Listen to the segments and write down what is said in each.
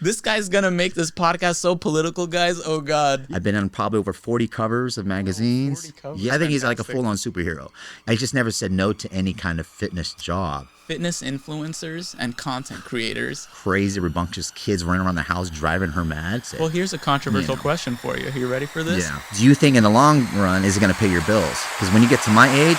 This guy's gonna make this podcast so political, guys. Oh God. I've been on probably over 40 covers of magazines. 40 covers. Yeah, I think he's like a Fantastic. full-on superhero. I just never said no to any kind of fitness job. Fitness influencers and content creators. Crazy, rambunctious kids running around the house driving her mad. Well, here's a controversial question for you. Are you ready for this? Yeah. Do you think in the long run is it going to pay your bills? Because when you get to my age,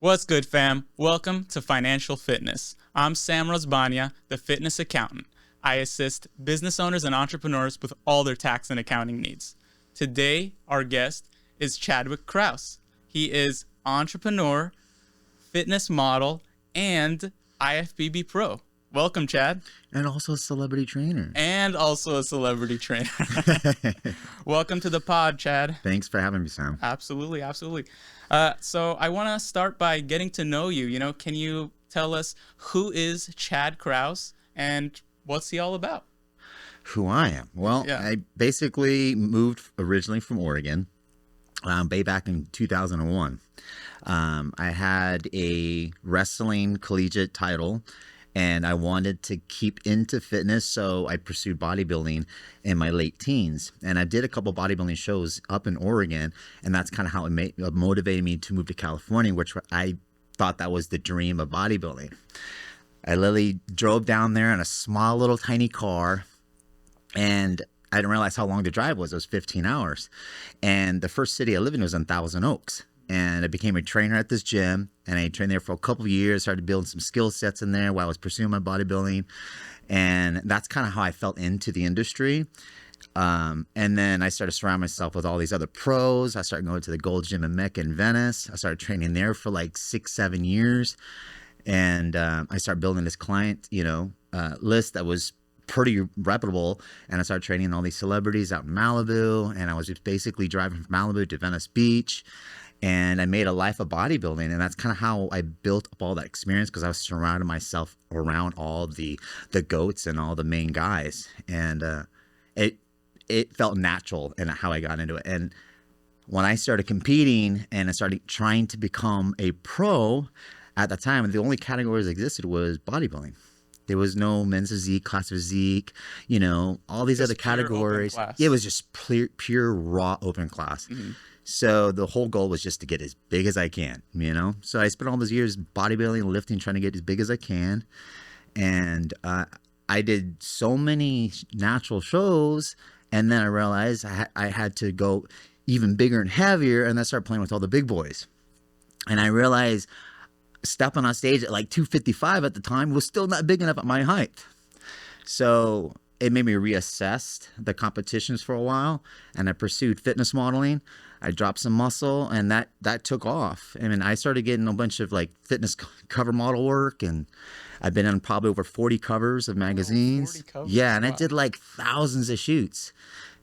What's good, fam? Welcome to Financial Fitness. I'm Sam Razban-Nia, the fitness accountant. I assist business owners and entrepreneurs with all their tax and accounting needs. Today, our guest is Chadwick Crouse. He is entrepreneur, fitness model, and IFBB pro. Welcome, Chad. and also a celebrity trainer. And also a celebrity trainer. Welcome to the pod, Chad. Thanks for having me, Sam. Absolutely, absolutely. So I want to start by getting to know you. You know, can you tell us who is Chad Crouse and what's he all about? Who I am? Well, Yeah. I basically moved originally from Oregon, way back in 2001. I had a wrestling collegiate title, and I wanted to keep into fitness, so I pursued bodybuilding in my late teens. And I did a couple bodybuilding shows up in Oregon, and that's kind of how it motivated me to move to California, which I thought that was the dream of bodybuilding. I literally drove down there in a small little tiny car, and I didn't realize how long the drive was. It was 15 hours. And the first city I lived in was in Thousand Oaks. And I became a trainer at this gym, and I trained there for a couple of years, started building some skill sets in there while I was pursuing my bodybuilding. And that's kind of how I felt into the industry. And then I started surrounding myself with all these other pros. I started going to the Gold Gym in Mecca in Venice. I started training there for like 6-7 years. And I started building this client, list that was pretty reputable. And I started training all these celebrities out in Malibu. And I was just basically driving from Malibu to Venice Beach. And I made a life of bodybuilding. And that's kind of how I built up all that experience, because I was surrounding myself around all the goats and all the main guys. And it felt natural in how I got into it. And when I started competing and I started trying to become a pro, at the time, the only categories that existed was bodybuilding. There was no men's physique, class physique, all these Just other pure open categories. class. It was just pure raw open class. Mm-hmm. So the whole goal was just to get as big as I can, So I spent all those years bodybuilding, lifting, trying to get as big as I can. And I did so many natural shows. And then I realized I had to go even bigger and heavier. And I started playing with all the big boys. And I realized stepping on stage at like 255 at the time was still not big enough at my height. So it made me reassess the competitions for a while, and I pursued fitness modeling. I dropped some muscle, and that took off. I mean, I started getting a bunch of like fitness cover model work, and I've been on probably over 40 covers of magazines. 40 covers? Yeah, and I Wow. did like thousands of shoots.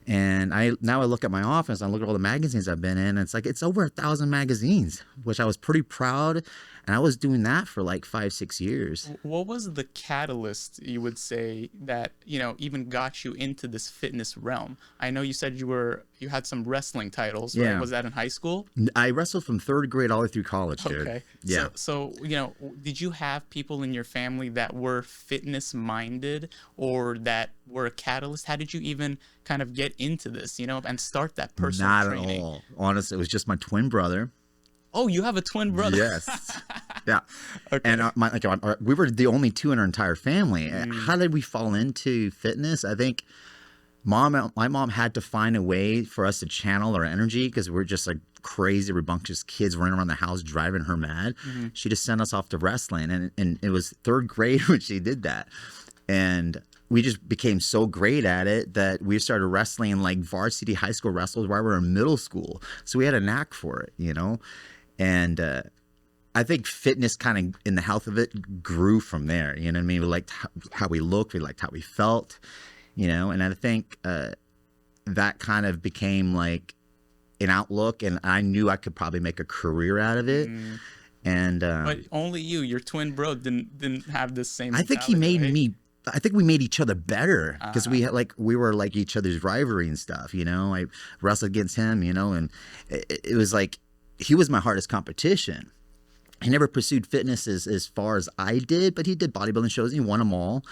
And now I look at my office, I look at all the magazines I've been in, and it's over 1,000 magazines, which I was pretty proud. And I was doing that for like 5-6 years. What was the catalyst, you would say, that, even got you into this fitness realm? I know you said you had some wrestling titles, right? Yeah. Was that in high school? I wrestled from 3rd grade all the way through college, dude. Okay. Yeah. So, did you have people in your family that were fitness minded or that were a catalyst? How did you even kind of get into this, and start that personal Not training? at all. Honestly, it was just my twin brother. Oh, you have a twin brother. Yes. Yeah. Okay. And we were the only two in our entire family. How did we fall into fitness? I think my mom had to find a way for us to channel our energy, because we're just like crazy, rambunctious kids running around the house driving her mad. Mm-hmm. She just sent us off to wrestling, and it was 3rd grade when she did that. And we just became so great at it that we started wrestling like varsity high school wrestlers while we were in middle school. So we had a knack for it, And I think fitness kind of, in the health of it, grew from there. You know what I mean? We liked how we looked. We liked how we felt, And I think that kind of became like an outlook. And I knew I could probably make a career out of it. Mm. And But only your twin bro didn't have this same I think he mentality, made right? me. I think we made each other better, because we were like each other's rivalry and stuff. I wrestled against him, and it was like he was my hardest competition. he never pursued fitness as far as I did, but he did bodybuilding shows. And he won them all,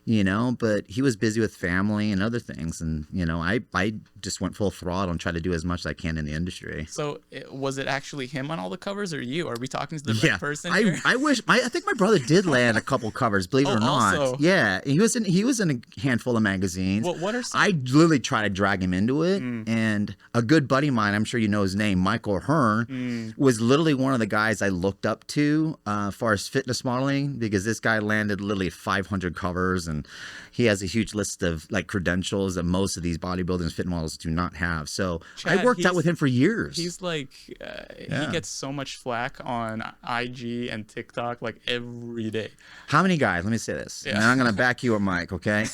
but he was busy with family and other things. And, I just went full throttle and tried to do as much as I can in the industry. So was it actually him on all the covers or you? Are we talking to the right person here? I think my brother did land a couple covers, believe it or not. Also. Yeah. He was in a handful of magazines. What are some? I literally tried to drag him into it. And a good buddy of mine, I'm sure you know his name, Michael Hearn, was literally one of the guys I looked up to as far as fitness modeling, because this guy landed literally 500 covers, and he has a huge list of like credentials that most of these bodybuilders and fit models do not have. So Chad, I worked out with him for years. He's like, he gets so much flack on IG and TikTok like every day. How many guys, let me say this, and I'm going to back you up, Mike, okay?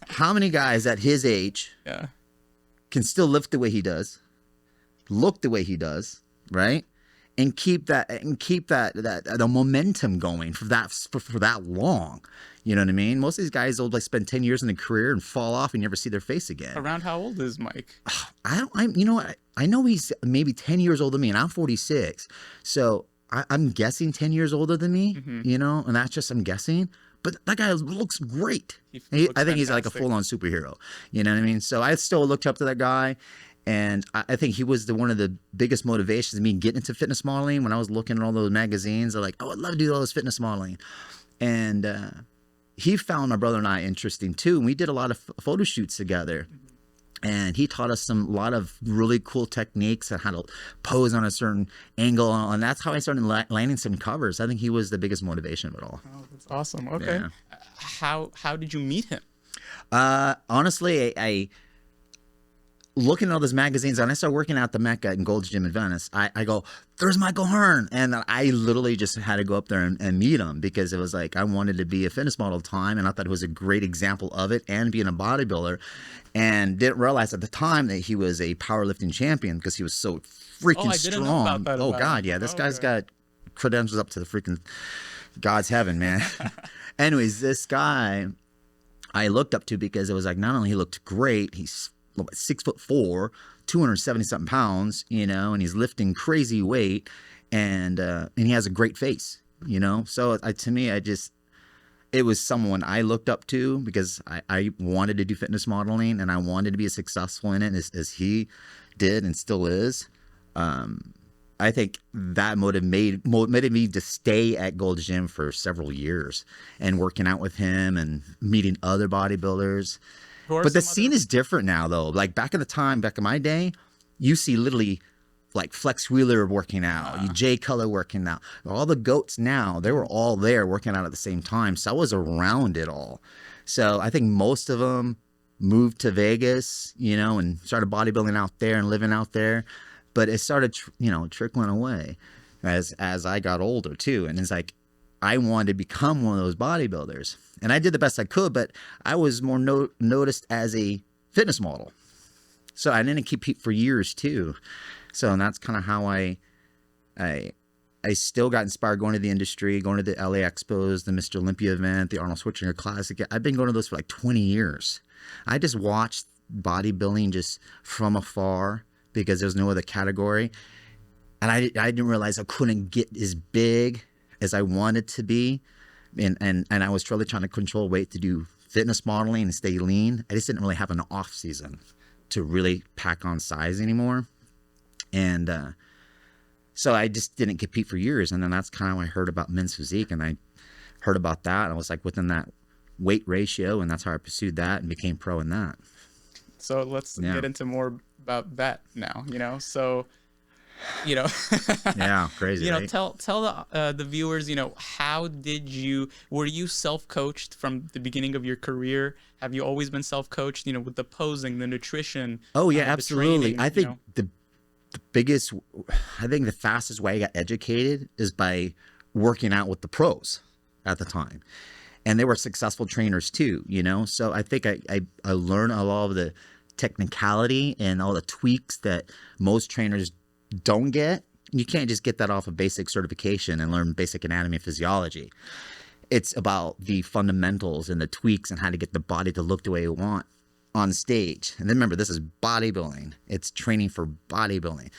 How many guys at his age can still lift the way he does, look the way he does, right? And keep the momentum going for that long. You know what I mean? Most of these guys will like spend 10 years in a career and fall off and you never see their face again. Around how old is Mike? I know he's maybe 10 years older than me, and I'm 46. So I'm guessing 10 years older than me, and that's just, I'm guessing. But that guy looks great. I think he's like a full-on superhero. You know what I mean? So I still looked up to that guy. And I think he was one of the biggest motivations of me getting into fitness modeling. When I was looking at all those magazines, I'm like, oh, I'd love to do all this fitness modeling. And he found my brother and I interesting too. And we did a lot of photo shoots together. And he taught us a lot of really cool techniques and how to pose on a certain angle. And that's how I started landing some covers. I think he was the biggest motivation of it all. Oh, that's awesome. Okay. Yeah. How did you meet him? Honestly, I looking at all those magazines, and I started working out at the Mecca in Gold's Gym in Venice. I go, there's Michael Hearn. And I literally just had to go up there and meet him, because it was like I wanted to be a fitness model at the time, and I thought it was a great example of it, and being a bodybuilder. And didn't realize at the time that he was a powerlifting champion, because he was so freaking strong. Know about that God, yeah. This guy's got credentials up to the freaking God's heaven, man. Anyways, this guy I looked up to because it was like, not only he looked great, he's 6'4", 270 something pounds, and he's lifting crazy weight, and he has a great face, So to me, it was someone I looked up to, because I wanted to do fitness modeling, and I wanted to be as successful in it as he did and still is. I think that motivated me to stay at Gold's Gym for several years and working out with him and meeting other bodybuilders. But the scene is different now, though. Like back in my day, you see literally like Flex Wheeler working out, Jay Cutler working out. All the GOATs now, they were all there working out at the same time. So I was around it all. So I think most of them moved to Vegas, and started bodybuilding out there and living out there. But it started, trickling away as I got older too. And it's like, I wanted to become one of those bodybuilders. And I did the best I could, but I was more noticed as a fitness model. So I didn't compete for years too. So and that's kind of how I still got inspired going to the industry, going to the LA Expos, the Mr. Olympia event, the Arnold Schwarzenegger Classic. I've been going to those for like 20 years. I just watched bodybuilding just from afar because there's no other category. And I didn't realize I couldn't get as big as I wanted to be. And I was really trying to control weight to do fitness modeling and stay lean. I just didn't really have an off season to really pack on size anymore. And so I just didn't compete for years. And then that's kind of how I heard about men's physique. And I heard about that. I was like within that weight ratio. And that's how I pursued that and became pro in that. So let's get into more about that now, So, yeah, crazy. Right? Tell the viewers, how were you self-coached from the beginning of your career? Have you always been self-coached, with the posing, the nutrition? Oh yeah, absolutely. Training, I think the fastest way I got educated is by working out with the pros at the time. And they were successful trainers too, So I think I learned a lot of the technicality and all the tweaks that most trainers don't get. You can't just get that off of basic certification and learn basic anatomy and physiology. It's about the fundamentals and the tweaks and how to get the body to look the way you want. on stage. And then remember, this is bodybuilding. It's training for bodybuilding.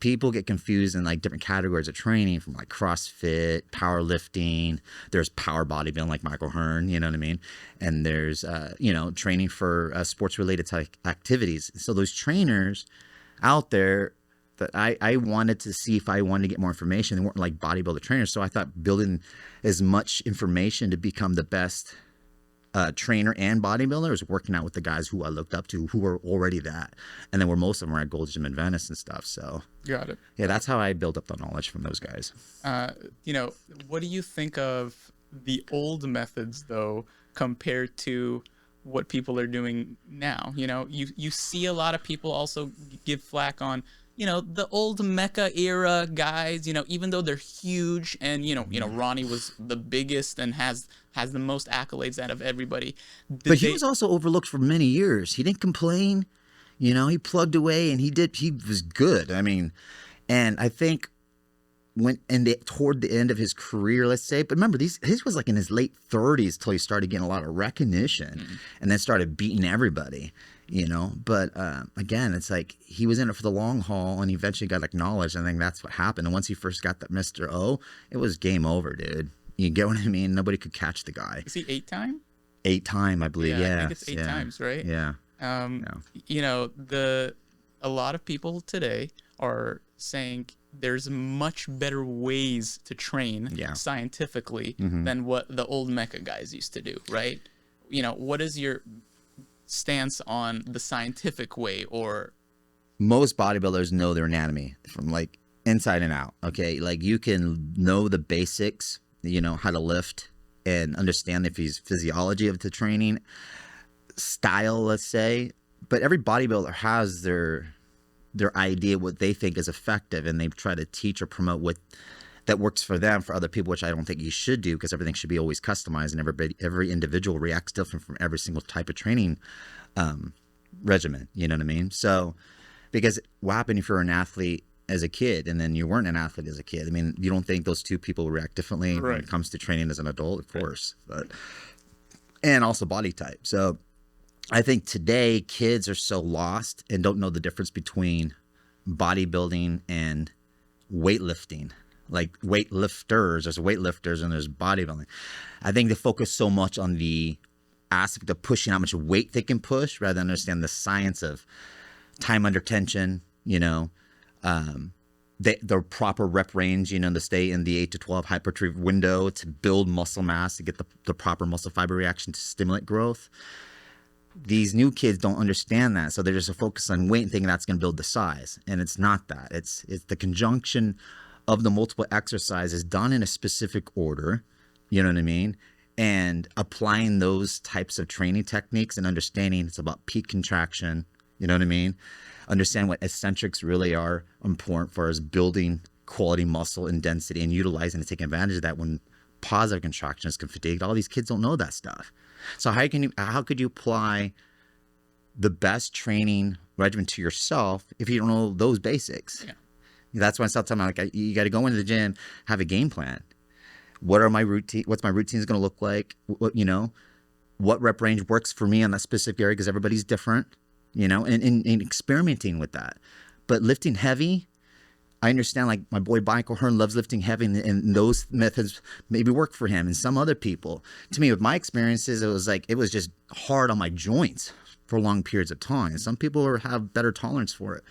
People get confused in like different categories of training, from like CrossFit, powerlifting. There's power bodybuilding like Michael Hearn, you know what I mean? And there's, training for sports related type activities. So those trainers out there that I wanted to see if I wanted to get more information. They weren't like bodybuilder trainers. So I thought building as much information to become the best trainer and bodybuilder was working out with the guys who I looked up to, who were already that. And then most of them were at Gold's Gym in Venice and stuff. So got it. Yeah, that's how I built up the knowledge from those guys. What do you think of the old methods though, compared to what people are doing now? You see a lot of people also give flack on, the old Mecca era guys, even though they're huge and, Ronnie was the biggest and has the most accolades out of everybody. But he was also overlooked for many years. He didn't complain, he plugged away and he was good. I mean, and I think toward the end of his career, let's say, but remember his was like in his late 30s till he started getting a lot of recognition and then started beating everybody. But again, it's like he was in it for the long haul and he eventually got acknowledged. I think that's what happened. And once he first got that Mr. O, it was game over, dude. You get what I mean? Nobody could catch the guy. Is he 8-time? 8-time, I believe. Yeah, I think it's 8 times, right? Yeah. A lot of people today are saying there's much better ways to train scientifically than what the old Mecca guys used to do, right? What is your stance on the scientific way? Or most bodybuilders know their anatomy from like inside and out. Okay, like you can know the basics, how to lift and understand the physiology of the training style, let's say. But every bodybuilder has their idea what they think is effective, and they try to teach or promote what that works for them for other people, which I don't think you should do, because everything should be always customized, and every individual reacts different from every single type of training regimen. You know what I mean? So, because what happened if you're an athlete as a kid and then you weren't an athlete as a kid? I mean, you don't think those two people react differently when it comes to training as an adult? Of course, and also body type. So I think today kids are so lost and don't know the difference between bodybuilding and weightlifting. Like weightlifters, there's weightlifters and there's bodybuilding. I think they focus so much on the aspect of pushing how much weight they can push rather than understand the science of time under tension, the proper rep range, to stay in the 8 to 12 hypertrophy window to build muscle mass, to get the proper muscle fiber reaction to stimulate growth. These new kids don't understand that, so they're just focused on weight and thinking that's going to build the size, and it's not that. It's the conjunction of the multiple exercises done in a specific order, you know what I mean? And applying those types of training techniques and understanding it's about peak contraction, you know what I mean? Understand what eccentrics really are important for us building quality muscle and density, and utilizing and taking advantage of that when positive contractions can fatigue. All these kids don't know that stuff. So how could you apply the best training regimen to yourself if you don't know those basics? Yeah. That's why I start telling them, like, you got to go into the gym, have a game plan. What are my routine? What's my routines going to look like? What rep range works for me on that specific area, because everybody's different, and experimenting with that. But lifting heavy, I understand, like my boy Michael Hearn loves lifting heavy, and those methods maybe work for him and some other people. To me, with my experiences, it was just hard on my joints for long periods of time. Some people have better tolerance for it.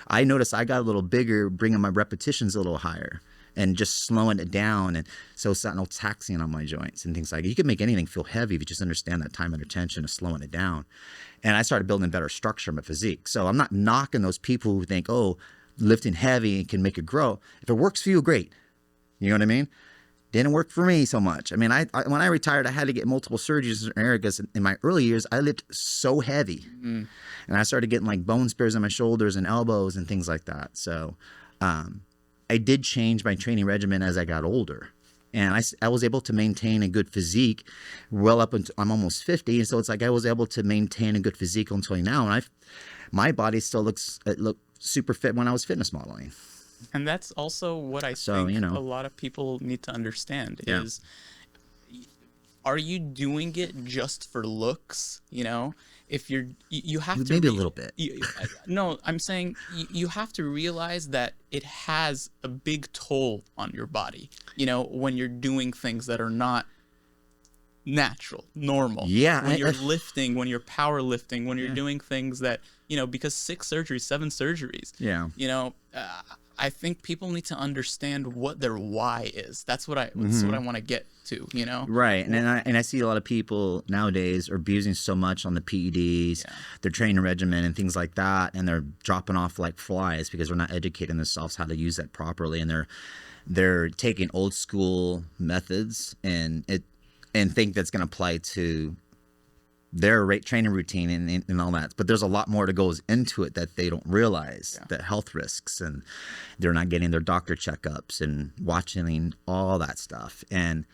I noticed I got a little bigger, bringing my repetitions a little higher and just slowing it down. And so it's not no taxing on my joints and things like that. You can make anything feel heavy if you just understand that time under tension of slowing it down. And I started building better structure in my physique. So I'm not knocking those people who think, oh, lifting heavy can make it grow. If it works for you, great. You know what I mean? Didn't work for me so much. I mean, when I retired, I had to get multiple surgeries in areas. In my early years, I lifted so heavy. And I started getting like bone spurs on my shoulders and elbows and things like that. So I did change my training regimen as I got older. And I was able to maintain a good physique well up until I'm almost 50. And so it's like I was able to maintain a good physique until now. And my body still looked super fit when I was fitness modeling. And that's also what I think a lot of people need to understand is are you doing it just for looks? You know, if you have to Maybe a little bit. no, I'm saying you have to realize that it has a big toll on your body, you know, when you're doing things that are not natural, normal. Yeah, when you're lifting, when you're powerlifting, when you're doing things that, you know, because 6 surgeries, 7 surgeries. Yeah. You know, I think people need to understand what their why is. That's what I want to get to, you know. Right. And I see a lot of people nowadays are abusing so much on the PEDs, their training regimen and things like that, and they're dropping off like flies because they're not educating themselves how to use that properly, and they're taking old school methods and think that's going to apply to their training routine and all that. But there's a lot more that goes into it that they don't realize, the health risks, and they're not getting their doctor checkups and watching all that stuff. And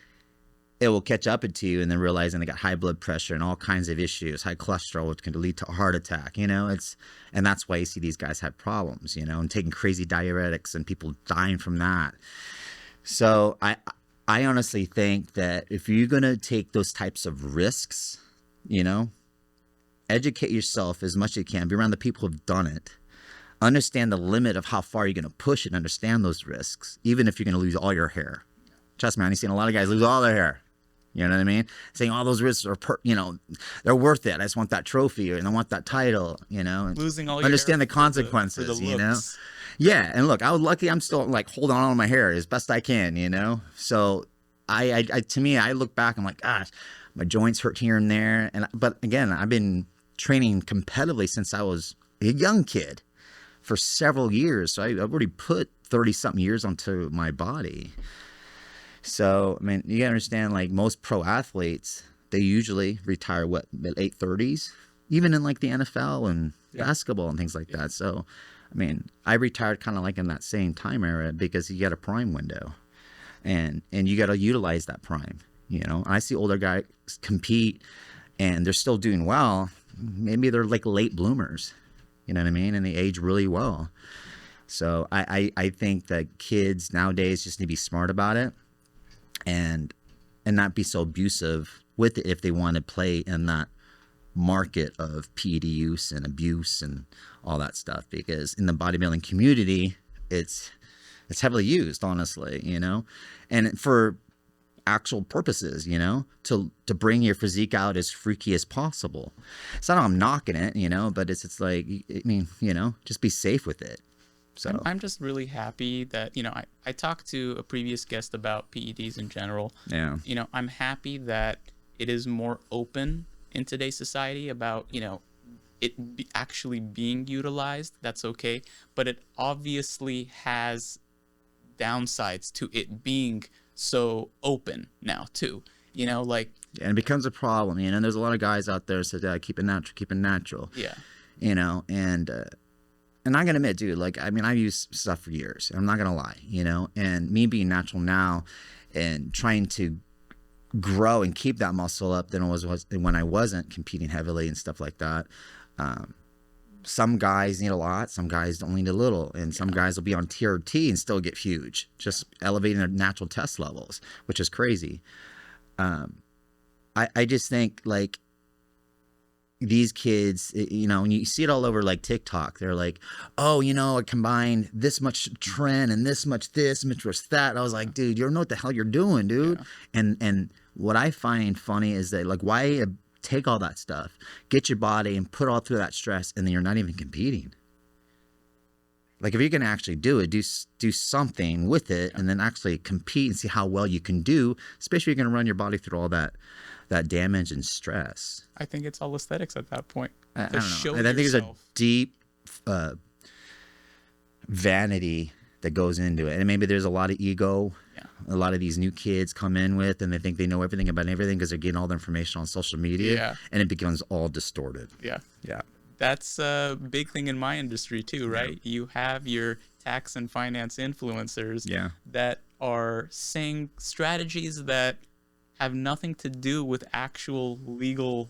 it will catch up to you, and then realizing they got high blood pressure and all kinds of issues, high cholesterol, which can lead to a heart attack, you know. And that's why you see these guys have problems, you know, and taking crazy diuretics and people dying from that. So I honestly think that if you're going to take those types of risks, you know, educate yourself as much as you can. Be around the people who've done it. Understand the limit of how far you're going to push it. Understand those risks, even if you're going to lose all your hair. Trust me, I've seen a lot of guys lose all their hair. You know what I mean? Saying all those risks are, you know, they're worth it. I just want that trophy, and I want that title, you know. And losing all your understand hair the consequences, for the you know. looks. Yeah, and look, I was lucky. I'm still like holding on to my hair as best I can, you know. So I to me, I look back, I'm like, gosh, my joints hurt here and there, but again, I've been training competitively since I was a young kid for several years. So I've already put 30-something years onto my body. So I mean, you gotta understand, like most pro athletes, they usually retire late 30s, even in like the NFL and basketball and things like that. So I mean, I retired kind of like in that same time era because you got a prime window, and you got to utilize that prime. You know, I see older guys compete and they're still doing well. Maybe they're like late bloomers, you know what I mean? And they age really well. So I think that kids nowadays just need to be smart about it and not be so abusive with it if they want to play in that market of PED use and abuse and all that stuff, because in the bodybuilding community, it's heavily used, honestly, you know, and for actual purposes, you know, to bring your physique out as freaky as possible. It's not I'm knocking it, you know, but it's like, I mean, you know, just be safe with it. So I'm just really happy that, you know, I talked to a previous guest about PEDs in general. Yeah. You know, I'm happy that it is more open in today's society about, you know, actually being utilized. That's okay. But it obviously has downsides to it being so open now too, you know, like, and it becomes a problem, you know. There's a lot of guys out there that say, keep it natural, yeah, you know. And I'm gonna admit, dude, like, I mean, I've used stuff for years, I'm not gonna lie, you know. And me being natural now and trying to grow and keep that muscle up than it was when I wasn't competing heavily and stuff like that. Some guys need a lot, some guys don't need a little, and some guys will be on TRT and still get huge, just elevating their natural test levels, which is crazy. I just think, like, these kids, you know, and you see it all over like TikTok, they're like, oh, you know, I combined this much trend and this much was that. I was like, dude, you don't know what the hell you're doing, dude. Yeah. And what I find funny is that, like, why take all that stuff, get your body and put all through that stress, and then you're not even competing? Like, if you're going to actually do it, do something with it, and then actually compete and see how well you can do, especially if you're going to run your body through all that damage and stress. I think it's all aesthetics at that point. I don't know. I think there's a deep vanity that goes into it, and maybe there's a lot of ego. A lot of these new kids come in with, and they think they know everything about everything because they're getting all the information on social media, and it becomes all distorted. Yeah. That's a big thing in my industry too, right? Yeah. You have your tax and finance influencers that are saying strategies that have nothing to do with actual legal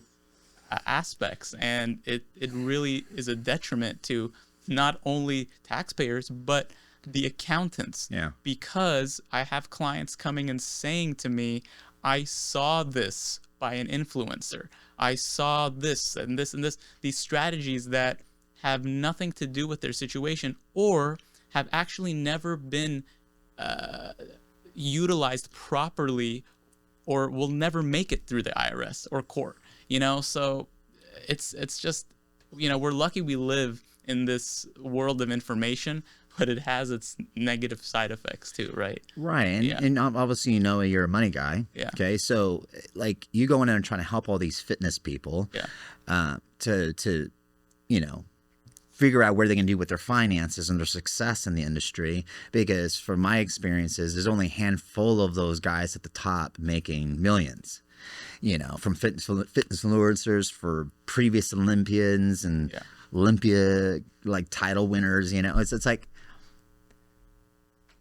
aspects, and it really is a detriment to not only taxpayers but the accountants. Because I have clients coming and saying to me, I saw this by an influencer. I saw this and this and this, these strategies that have nothing to do with their situation or have actually never been utilized properly or will never make it through the IRS or court, you know? So it's just, you know, we're lucky we live in this world of information, but it has its negative side effects too, right? Right. And, Yeah. and obviously, you know, you're a money guy. Yeah. Okay. So like you go in there and trying to help all these fitness people to, you know, figure out where they can do with their finances and their success in the industry. Because from my experiences, there's only a handful of those guys at the top making millions, you know, from fitness influencers, for previous Olympians and Olympia like title winners, you know, it's like,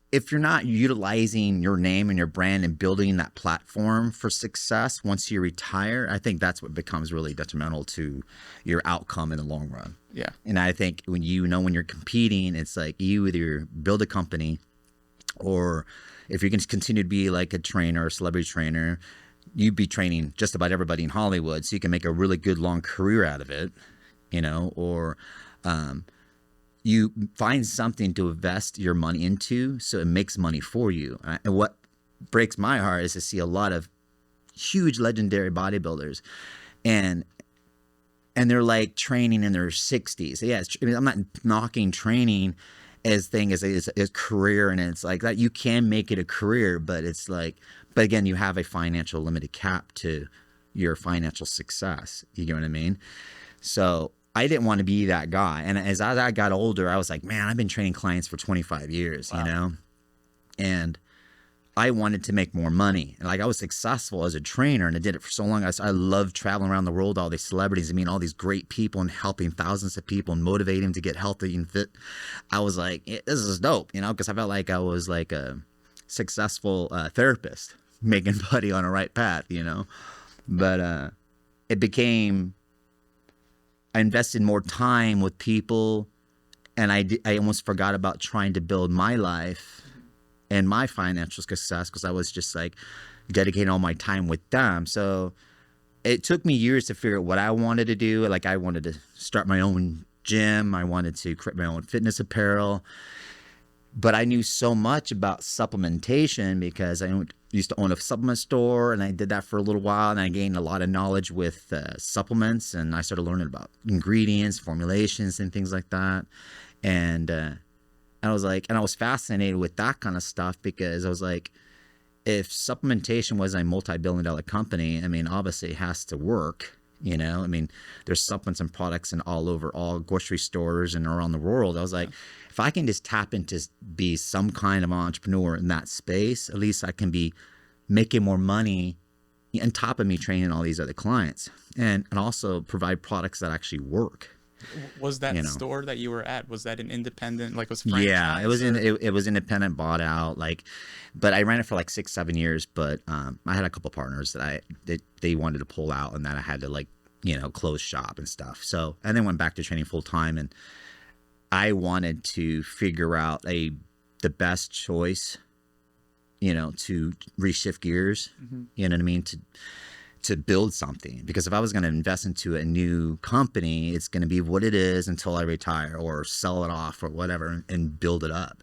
if you're not utilizing your name and your brand and building that platform for success once you retire, I think that's what becomes really detrimental to your outcome in the long run. Yeah. And I think when you're competing, it's like you either build a company, or if you can continue to be like a trainer or a celebrity trainer, you'd be training just about everybody in Hollywood, so you can make a really good long career out of it, you know, or you find something to invest your money into so it makes money for you. And what breaks my heart is to see a lot of huge legendary bodybuilders and they're like training in their 60s. Yeah, I mean, I'm not knocking training as a career, and it's like that you can make it a career, but it's like, but again, you have a financial limited cap to your financial success. You get what I mean? So I didn't want to be that guy. And as I got older, I was like, man, I've been training clients for 25 years, you know? And I wanted to make more money. And like I was successful as a trainer, and I did it for so long. I loved traveling around the world, all these celebrities, I mean, all these great people, and helping thousands of people and motivating them to get healthy and fit. I was like, this is dope, you know, because I felt like I was like a successful therapist, making money on a right path, you know? But it became, I invested more time with people, and I almost forgot about trying to build my life and my financial success, because I was just like dedicating all my time with them. So it took me years to figure out what I wanted to do. Like I wanted to start my own gym. I wanted to create my own fitness apparel. But I knew so much about supplementation because I used to own a supplement store, and I did that for a little while, and I gained a lot of knowledge with supplements, and I started learning about ingredients, formulations, and things like that. And I was like, and I was fascinated with that kind of stuff, because I was like, if supplementation was a multi-billion-dollar company, I mean, obviously it has to work. You know, I mean, there's supplements and products in all over all grocery stores and around the world. I was like, if I can just tap into be some kind of entrepreneur in that space, at least I can be making more money on top of me training all these other clients, and also provide products that actually work. Was that store that you were at, was that an independent, like was franchise? Yeah, it was it was independent, bought out, like, but I ran it for like 6-7 years. But I had a couple partners that they wanted to pull out, and then I had to, like, you know, close shop and stuff. So, and then went back to training full time, and I wanted to figure out the best choice, you know, to reshift gears. You know what I mean? To build something, because if I was going to invest into a new company, it's going to be what it is until I retire or sell it off or whatever and build it up.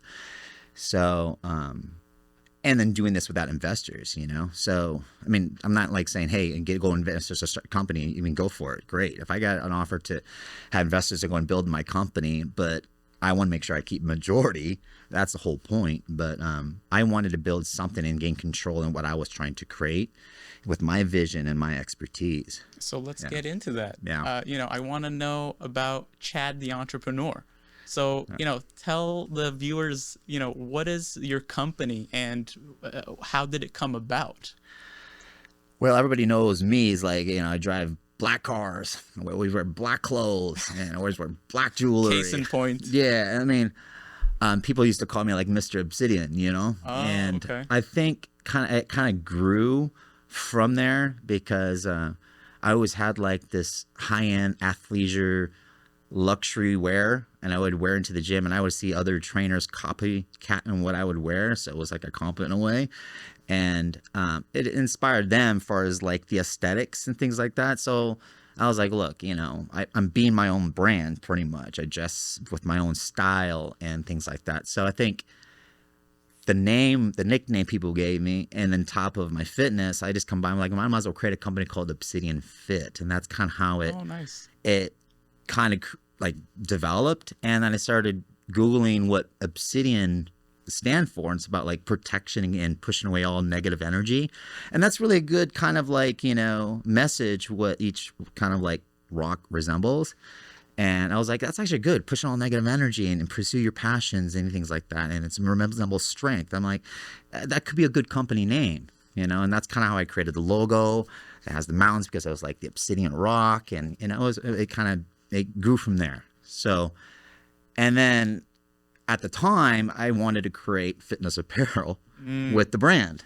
So, and then doing this without investors, you know? So, I mean, I'm not like saying, hey, and go investors to start a company. I mean, go for it. Great. If I got an offer to have investors to go and build my company, but I want to make sure I keep majority. That's the whole point. But I wanted to build something and gain control in what I was trying to create with my vision and my expertise. So let's get into that. Yeah. You know, I want to know about Chad the entrepreneur. So, you know, tell the viewers, you know, what is your company and how did it come about? Well, everybody knows me is like, you know, I drive black cars. I always wear black clothes, and I always wear black jewelry. Case in point. Yeah, I mean, people used to call me like Mr. Obsidian, you know? Oh, and okay. I think it kind of grew from there, because I always had like this high-end athleisure luxury wear, and I would wear into the gym, and I would see other trainers copycatting what I would wear. So it was like a compliment in a way. And it inspired them as far as like the aesthetics and things like that. So I was like, look, I'm being my own brand pretty much. I dress with my own style and things like that. So I think the nickname people gave me, and then top of my fitness, I just combined, like, I might as well create a company called Obsidian Fit. And that's kind of how it kind of like developed. And then I started Googling what Obsidian stand for, and it's about like protection and pushing away all negative energy. And that's really a good kind of like message what each kind of like rock resembles. And I was like, that's actually good, pushing all negative energy and pursue your passions and things like that. And it's resembles strength. I'm like, that could be a good company name, and that's kind of how I created the logo. It has the mountains because I was like the obsidian rock, and it grew from there. So, and then at the time, I wanted to create fitness apparel with the brand,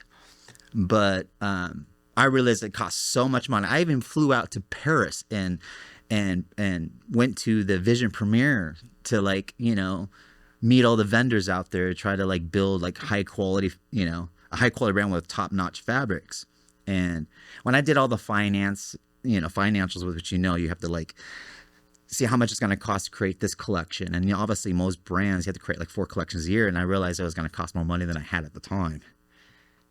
but I realized it cost so much money. I even flew out to Paris and went to the Vision premiere to meet all the vendors out there, try to like build like high quality, a high quality brand with top notch fabrics. And when I did all the financials, which you have to like see how much it's going to cost to create this collection. And obviously most brands, you have to create like 4 collections a year. And I realized it was going to cost more money than I had at the time.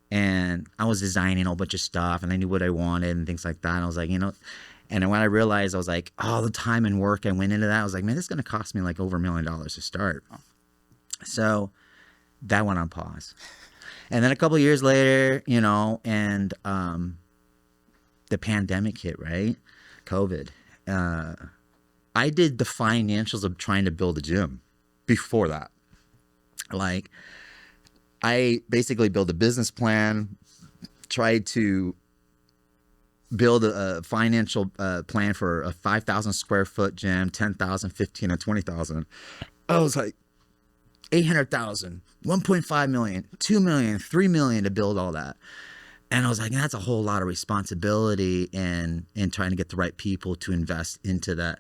And I was designing a whole bunch of stuff, and I knew what I wanted and things like that. And I was like, and when I realized, I was like, all the time and work I went into that, I was like, man, this is going to cost me like over $1 million to start. So that went on pause. And then a couple of years later, and the pandemic hit, right? COVID. I did the financials of trying to build a gym before that. Like, I basically built a business plan, tried to build a financial plan for a 5,000 square foot gym, 10,000, 15, and 20,000. I was like, 800,000, 1.5 million, 2 million, 3 million to build all that. And I was like, that's a whole lot of responsibility in trying to get the right people to invest into that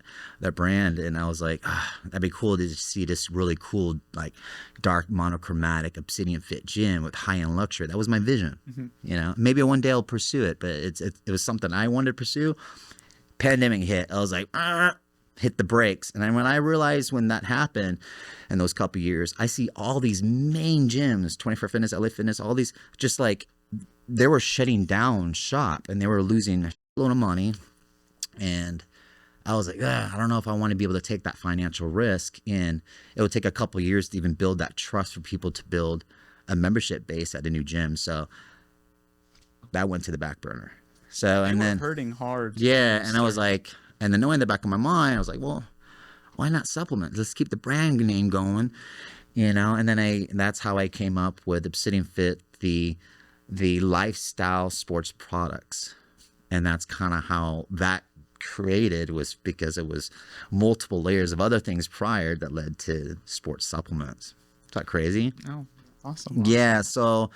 brand. And I was like, that'd be cool to see this really cool, like dark monochromatic Obsidian Fit gym with high-end luxury. That was my vision. Maybe one day I'll pursue it, but it was something I wanted to pursue. Pandemic hit. I was like, hit the brakes. And then when I realized when that happened in those couple years, I see all these main gyms, 24 Fitness, LA Fitness, all these just like, they were shutting down shop and they were losing a load of money. And I was like, I don't know if I want to be able to take that financial risk. And it would take a couple of years to even build that trust for people to build a membership base at a new gym. So that went to the back burner. So, and then hurting hard. Yeah. And I was like, and then knowing in the back of my mind, I was like, well, why not supplement? Let's keep the brand name going, and then that's how I came up with Obsidian Fit, the lifestyle sports products. And that's kind of how that created, was because it was multiple layers of other things prior that led to sports supplements. Is that crazy? Oh, awesome. Yeah. So,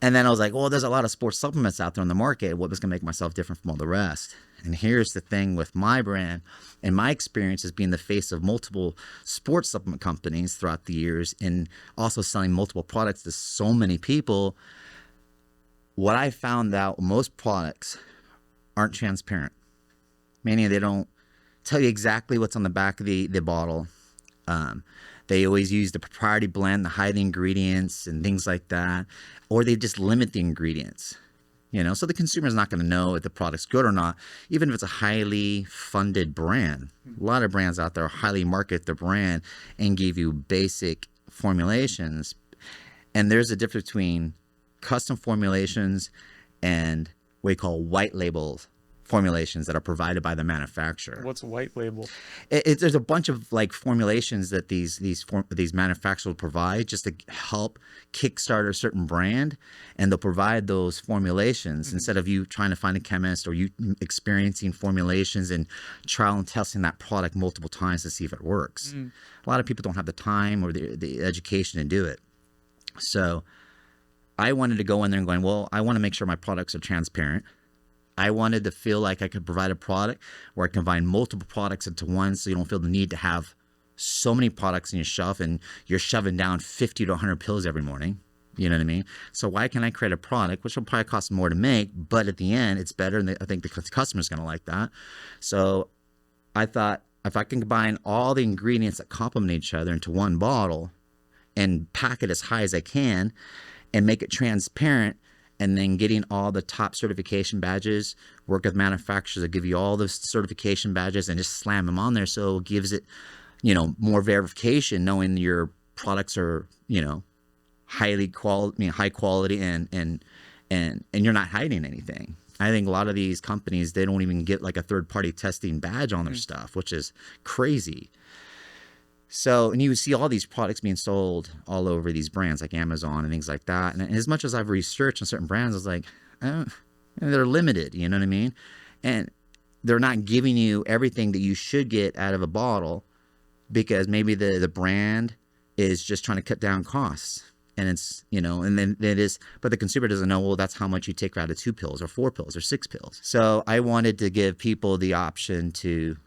and then I was like, well, there's a lot of sports supplements out there on the market. What was going to make myself different from all the rest? And here's the thing with my brand and my experience as being the face of multiple sports supplement companies throughout the years, and also selling multiple products to so many people. What I found out, most products aren't transparent, meaning they don't tell you exactly what's on the back of the bottle. They always use the proprietary blend, the hide the ingredients and things like that, or they just limit the ingredients. So the consumer is not going to know if the product's good or not, even if it's a highly funded brand. A lot of brands out there highly market their brand and give you basic formulations. And there's a difference between custom formulations and what we call white label formulations that are provided by the manufacturer. What's white label? There's a bunch of like formulations that these manufacturers provide just to help kickstart a certain brand, and they'll provide those formulations instead of you trying to find a chemist or you experiencing formulations and trial and testing that product multiple times to see if it works. A lot of people don't have the time or the education to do it. So I wanted to go in there and going, well, I want to make sure my products are transparent. I wanted to feel like I could provide a product where I combine multiple products into one, so you don't feel the need to have so many products in your shelf and you're shoving down 50 to 100 pills every morning. You know what I mean? So why can I create a product, which will probably cost more to make, but at the end, it's better, and I think the customer's going to like that. So I thought, if I can combine all the ingredients that complement each other into one bottle and pack it as high as I can and make it transparent, and then getting all the top certification badges, work with manufacturers that give you all the certification badges and just slam them on there, so it gives it, more verification, knowing your products are, high quality, and you're not hiding anything. I think a lot of these companies, they don't even get like a third-party testing badge on their stuff, which is crazy. So, and you see all these products being sold all over these brands like Amazon and things like that. And as much as I've researched on certain brands, I was like, they're limited, you know what I mean? And they're not giving you everything that you should get out of a bottle, because maybe the brand is just trying to cut down costs. And it's, and then it is, but the consumer doesn't know, well, that's how much you take out of 2 pills or 4 pills or 6 pills. So I wanted to give people the option to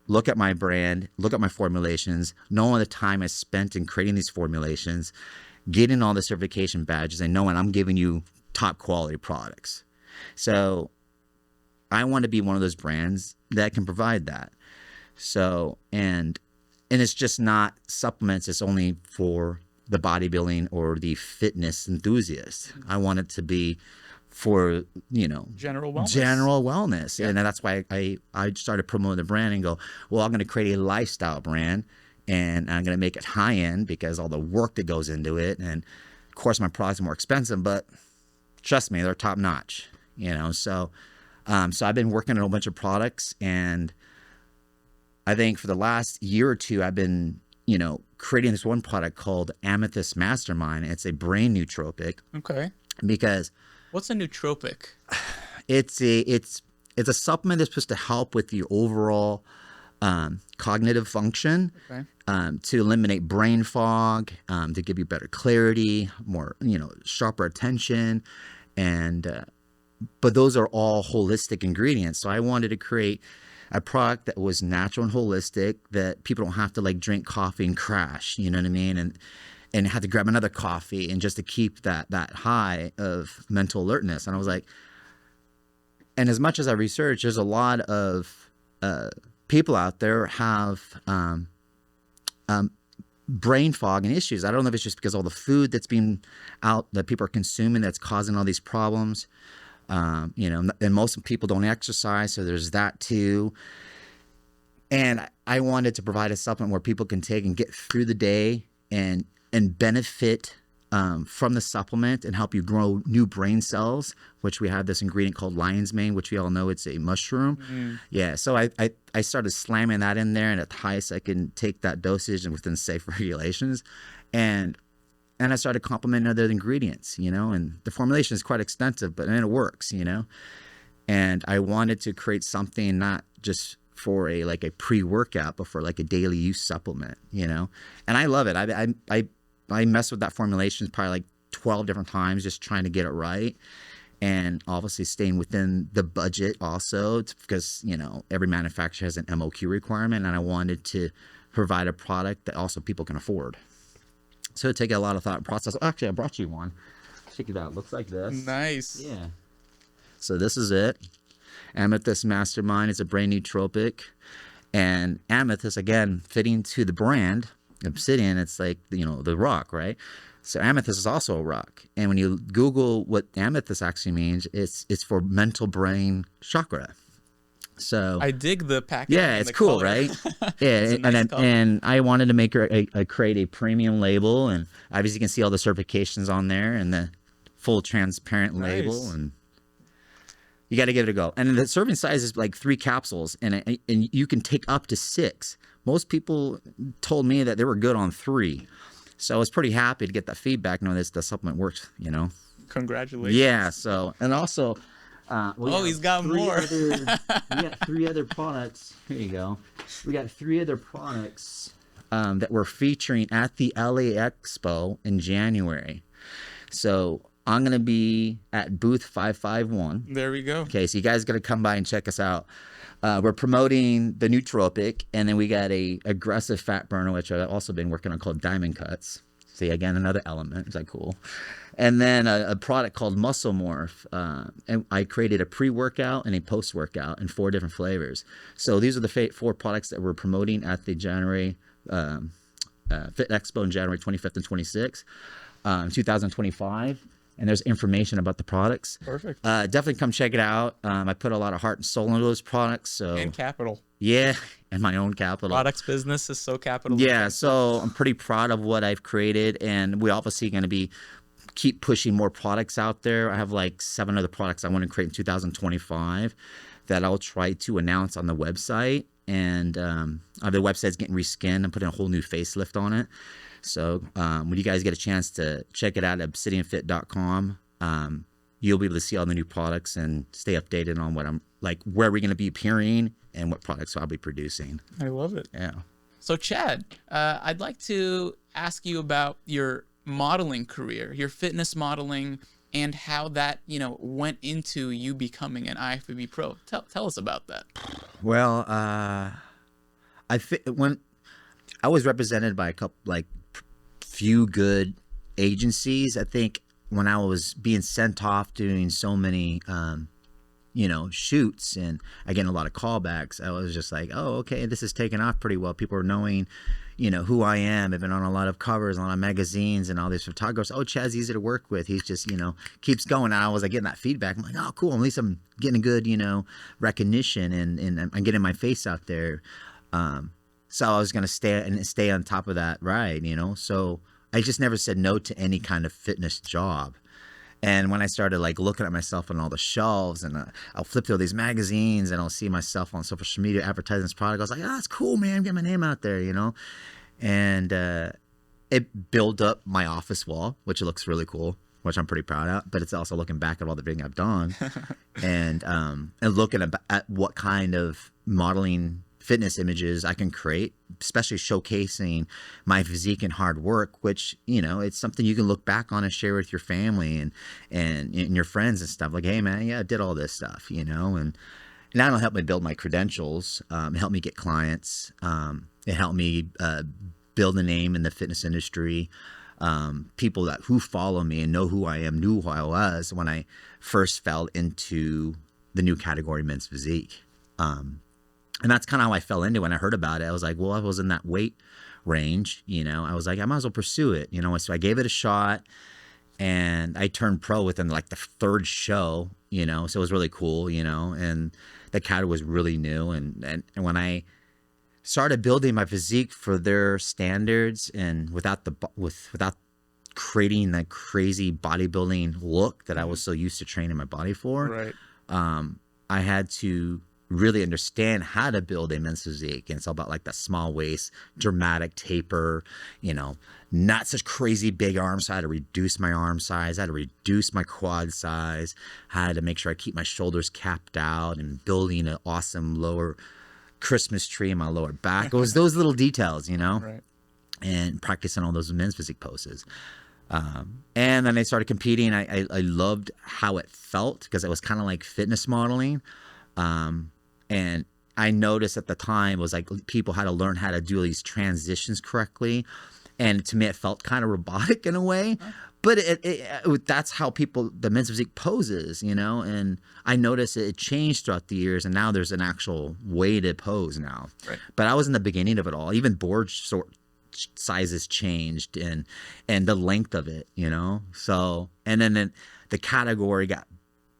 look at my brand, look at my formulations, knowing the time I spent in creating these formulations, getting all the certification badges, and knowing I'm giving you top quality products. So I want to be one of those brands that can provide that. So, and it's just not supplements. It's only for the bodybuilding or the fitness enthusiast. I want it to be for, general wellness. Yeah. And that's why I started promoting the brand and go, well, I'm going to create a lifestyle brand, and I'm going to make it high end because all the work that goes into it. And of course my products are more expensive, but trust me, they're top notch, so I've been working on a whole bunch of products, and I think for the last year or two, I've been, creating this one product called Amethyst Mastermind. It's a brain nootropic. Okay. Because what's a nootropic? It's a supplement that's supposed to help with your overall cognitive function, okay, to eliminate brain fog, to give you better clarity, more, sharper attention, and but those are all holistic ingredients. So I wanted to create a product that was natural and holistic, that people don't have to like drink coffee and crash, you know what I mean? And have to grab another coffee, and just to keep that high of mental alertness. And I was like, and as much as I researched, there's a lot of people out there have brain fog and issues. I don't know if it's just because all the food that's being out that people are consuming that's causing all these problems. And most people don't exercise, so there's that too. And I wanted to provide a supplement where people can take and get through the day and benefit from the supplement, and help you grow new brain cells, which we have this ingredient called lion's mane, which we all know it's a mushroom. Mm. Yeah, so I started slamming that in there, and at the highest I can take that dosage and within safe regulations. And I started complementing other ingredients, and the formulation is quite extensive, but then it works, And I wanted to create something not just for a pre-workout, but for like a daily use supplement, And I love it. I mess with that formulation probably like 12 different times, just trying to get it right. And obviously staying within the budget also, because, every manufacturer has an MOQ requirement, and I wanted to provide a product that also people can afford. So it take a lot of thought process. Actually, I brought you one. Check it out. Looks like this. Nice. Yeah. So this is it. Amethyst Mastermind is a brain nootropic. And amethyst, again, fitting to the brand, obsidian, it's like, the rock, right? So amethyst is also a rock. And when you Google what amethyst actually means, it's for mental brain chakra. So I dig the packaging. Yeah, it's cool, color. Right? Yeah, and I wanted to make create a premium label, and obviously you can see all the certifications on there and the full transparent label, and you got to give it a go. And the serving size is like 3 capsules, and you can take up to 6. Most people told me that they were good on 3, so I was pretty happy to get that feedback, knowing the supplement works. Congratulations. Yeah. So, and also. He's got more. We got 3 other products. Here you go. We got 3 other products that we're featuring at the LA Expo in January. So I'm going to be at booth 551. There we go. Okay, so you guys got to come by and check us out. We're promoting the nootropic, and then we got a aggressive fat burner, which I've also been working on, called Diamond Cuts. See, again, another element. Is that cool? And then a product called Muscle Morph. And I created a pre-workout and a post-workout in 4 different flavors. So these are the 4 products that we're promoting at the January Fit Expo in January 25th and 26th, 2025. And there's information about the products. Perfect. Definitely come check it out. I put a lot of heart and soul into those products. So And capital. yeah, and my own capital. Products business is so capital. Yeah, so I'm pretty proud of what I've created, and we're obviously going to be keep pushing more products out there. I have like 7 other products I want to create in 2025 that I'll try to announce on the website. And the website's getting reskinned and putting a whole new facelift on it. So when you guys get a chance to check it out at obsidianfit.com, you'll be able to see all the new products and stay updated on what I'm like, where we're going to be appearing and what products I'll be producing. I love it. Yeah. So Chad, I'd like to ask you about your modeling career, your fitness modeling, and how that, you know, went into you becoming an IFBB pro. Tell us about that. Well, when I was represented by a couple, like few good agencies, I think when I was being sent off doing so many, you know, shoots and again, a lot of callbacks, I was just like, oh, okay, this is taking off pretty well. People are knowing, you know, who I am. I've been on a lot of covers, a lot of magazines and all these photographers. Oh, Chad's easy to work with. He's just, you know, keeps going. And I was like getting that feedback. I'm like, oh, cool. At least I'm getting good, you know, recognition and I'm getting my face out there. So I was going to stay on top of that ride, you know? So I just never said no to any kind of fitness job. And when I started like looking at myself on all the shelves and I'll flip through these magazines and I'll see myself on social media advertising this product, I was like, oh, that's cool, man. Get my name out there, you know? And it built up my office wall, which looks really cool, which I'm pretty proud of. But it's also looking back at all the things I've done and looking at what kind of modeling fitness images I can create, especially showcasing my physique and hard work, which, you know, it's something you can look back on and share with your family and your friends and stuff. Like, hey, man, yeah, I did all this stuff, you know, and that'll help me build my credentials, help me get clients. It helped me build a name in the fitness industry. People who follow me and know who I am knew who I was when I first fell into the new category, men's physique. And that's kind of how I fell into it. When I heard about it, I was like, well, I was in that weight range, you know. I was like, I might as well pursue it, you know. So I gave it a shot, and I turned pro within like the 3rd show, you know. So it was really cool, you know. And the category was really new. And when I started building my physique for their standards and without creating that crazy bodybuilding look that I was so used to training my body for, Right. I had to really understand how to build a men's physique. And it's all about like that small waist, dramatic taper, you know, not such crazy big arms. So I had to reduce my arm size. I had to reduce my quad size. I had to make sure I keep my shoulders capped out and building an awesome lower Christmas tree in my lower back. It was those little details, you know, Right. and practicing all those men's physique poses. And then I started competing. I loved how it felt because it was kind of like fitness modeling. And I noticed at the time it was like people had to learn how to do these transitions correctly. And to me, it felt kind of robotic in a way. But that's how the men's physique poses, you know. And I noticed it changed throughout the years. And now there's an actual way to pose now. Right. But I was in the beginning of it all. Even board sizes changed and the length of it, you know. So, and then the category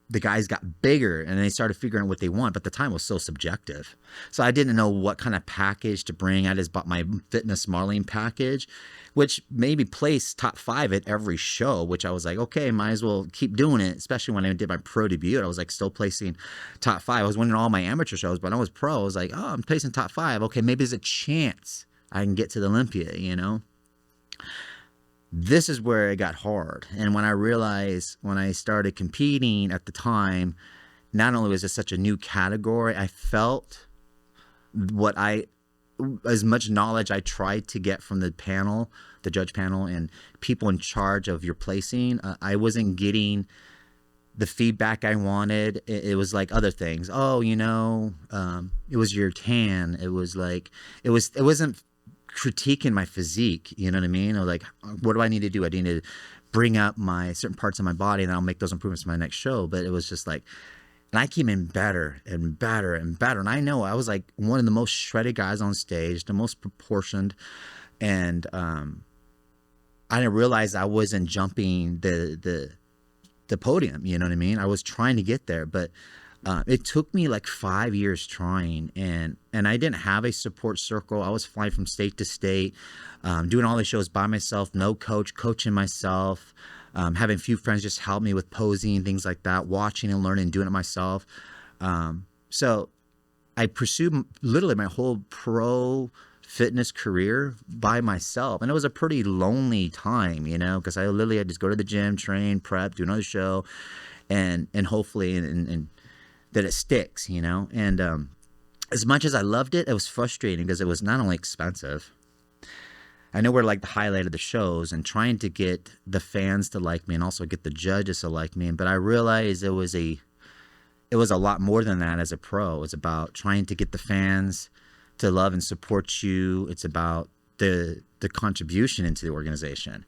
the guys got bigger and they started figuring out what they want, but the time was so subjective. So I didn't know what kind of package to bring. I just bought my fitness modeling package, which maybe placed top 5 at every show, which I was like, okay, might as well keep doing it. Especially when I did my pro debut, I was like still placing top 5. I was winning all my amateur shows, but when I was pro, I was like, oh, I'm placing top 5. Okay, maybe there's a chance I can get to the Olympia, you know? This is where it got hard. And when I realized, when I started competing at the time, not only was it such a new category, I felt what as much knowledge I tried to get from the panel, the judge panel, and people in charge of your placing, I wasn't getting the feedback I wanted. It was like other things. Oh, it was your tan. It was like, it wasn't critiquing my physique. You know what I mean? Or like, what do I need to do? I need to bring up my certain parts of my body, and then I'll make those improvements in my next show. But it was just like, and I came in better and better and better. And I know I was like one of the most shredded guys on stage, the most proportioned. And I didn't realize I wasn't jumping the podium. You know what I mean? I was trying to get there, but it took me like 5 years trying, and I didn't have a support circle. I was flying from state to state, doing all the shows by myself, no coach, coaching myself, having a few friends just help me with posing, things like that, watching and learning, doing it myself. So I pursued literally my whole pro fitness career by myself, and it was a pretty lonely time, because I literally had to just go to the gym, train, prep, do another show, and hopefully and that it sticks, and as much as I loved it, it was frustrating because it was not only expensive. I know we're like the highlight of the shows, and trying to get the fans to like me and also get the judges to like me, but I realized it was a lot more than that. As a pro, it was about trying to get the fans to love and support you. It's about the contribution into the organization.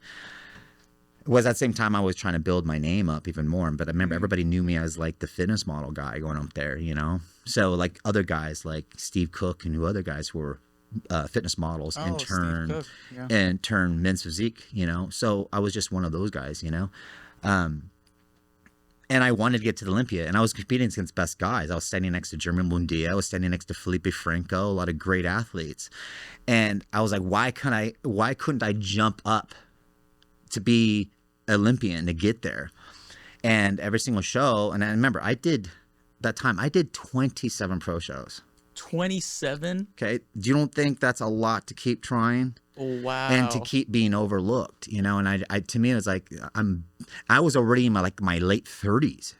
It was at the same time I was trying to build my name up even more. But I remember everybody knew me as like the fitness model guy going up there, So like other guys like Steve Cook and other guys who were fitness models and turn men's physique, So I was just one of those guys, and I wanted to get to the Olympia, and I was competing against best guys. I was standing next to Razban-Nia. I was standing next to Felipe Franco, a lot of great athletes. And I was like, why couldn't I jump up to be Olympian to get there? And every single show, and I remember I did 27 pro shows. 27? Okay. Do you don't think that's a lot to keep trying? Wow. And to keep being overlooked, and I to me, it was like, I was already in my late 30s.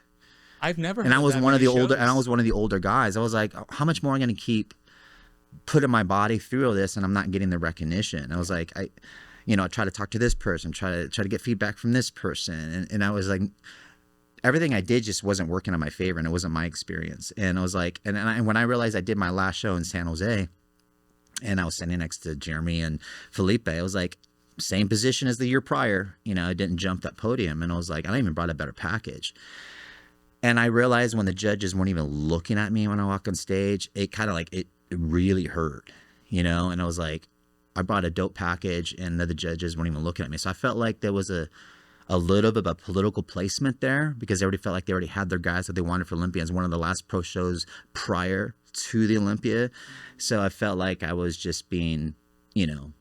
I've never and heard I was that one of the many older, shows. and I was one of the older guys. I was like, how much more am I going to keep putting my body through all this, and I'm not getting the recognition? I was like, I try to talk to this person, try to get feedback from this person, and I was like, everything I did just wasn't working in my favor, and it wasn't my experience. And I was like, and when I realized I did my last show in San Jose, and I was standing next to Jeremy and Felipe, I was like, same position as the year prior. I didn't jump that podium, and I was like, I even brought a better package. And I realized when the judges weren't even looking at me when I walked on stage, it kind of like, it really hurt, and I was like, I brought a dope package, and the judges weren't even looking at me. So I felt like there was a little bit of a political placement there, because they already felt like they already had their guys that they wanted for Olympians, one of the last pro shows prior to the Olympia. So I felt like I was just being,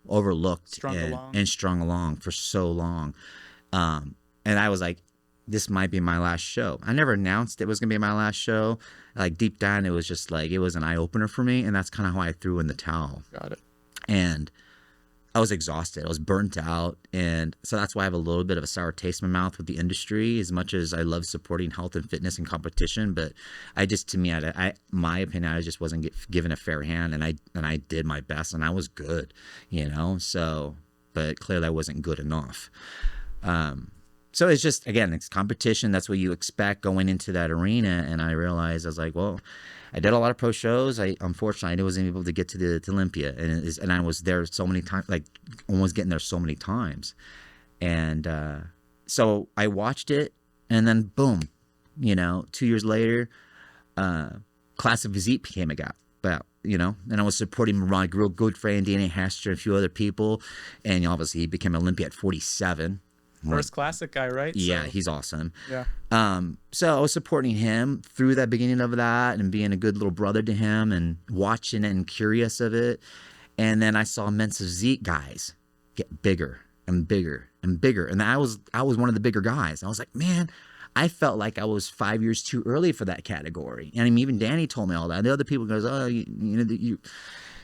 overlooked and strung along for so long. And I was like, this might be my last show. I never announced it was going to be my last show. Like deep down, it was just like, it was an eye opener for me. And that's kind of how I threw in the towel. Got it. And I was exhausted. I was burnt out. And so that's why I have a little bit of a sour taste in my mouth with the industry, as much as I love supporting health and fitness and competition. But to me, my opinion, I just wasn't given a fair hand, and I did my best, and I was good, so, but clearly I wasn't good enough. So it's just, again, it's competition. That's what you expect going into that arena. And I realized, I was like, well, I did a lot of pro shows. Unfortunately, I wasn't able to get to the Olympia, and I was there so many times, like almost getting there so many times. And so I watched it, and then boom, 2 years later, Classic Physique came about, and I was supporting my real good friend Danny Hester and a few other people, and obviously he became an Olympia at 47. First classic guy, right? Yeah, so. He's awesome. Yeah. So I was supporting him through that beginning of that, and being a good little brother to him, and watching it and curious of it. And then I saw men's physique guys get bigger and bigger and bigger, and I was one of the bigger guys. I was like, man, I felt like I was 5 years too early for that category. And I mean, even Danny told me all that. The other people goes, oh, you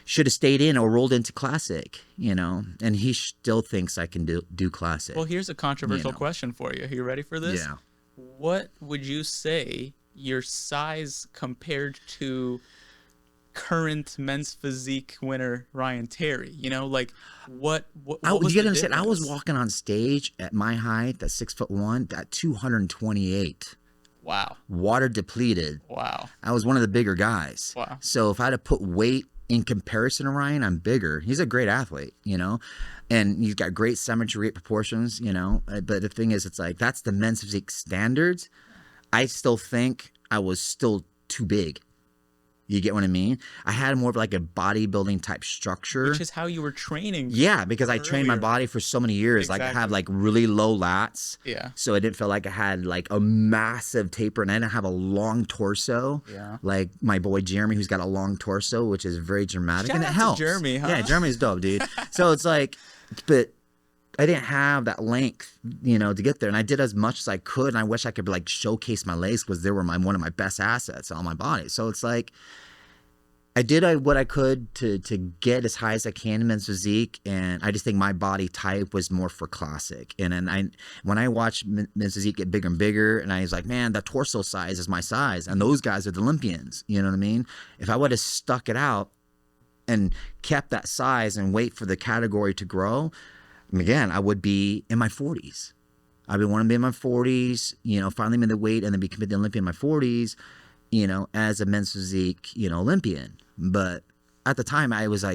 should have stayed in or rolled into classic, and he still thinks I can do classic. Well, here's a controversial question for you. Are you ready for this? Yeah. What would you say your size compared to current men's physique winner Ryan Terry? You know, like what was you the gotta understand, I was difference? walking on stage at my height, at 6'1", at 228, Wow. water depleted. Wow. I was one of the bigger guys. Wow. So if I had to put weight in comparison to Ryan, I'm bigger. He's a great athlete, you know, and he's got great symmetry, great proportions, you know. But the thing is, it's like, that's the men's physique standards. I still think I was still too big. You get what I mean? I had more of like a bodybuilding type structure. Which is how you were training. Yeah, because I trained my earlier. body for so many years. Like I Exactly. have like really low lats. Yeah. So it didn't feel like I had like a massive taper, and I didn't have a long torso. Yeah. Like my boy Jeremy, who's got a long torso, which is very dramatic. Shout and it out to helps. Jeremy, huh? Yeah, Jeremy's dope, dude. So it's like, but I didn't have that length, you know, to get there. And I did as much as I could. And I wish I could like showcase my legs, because they were one of my best assets on my body. So it's like, I did what I could to get as high as I can in men's physique, and I just think my body type was more for classic. And then when I watched men's physique get bigger and bigger, and I was like, man, the torso size is my size, and those guys are the Olympians. You know what I mean? If I would have stuck it out and kept that size and wait for the category to grow, again, I would be in my 40s. I'd be wanting to be in my 40s, you know, finally made the weight, and then be committed to Olympian in my 40s, you know, as a men's physique, you know, Olympian. But at the time, I was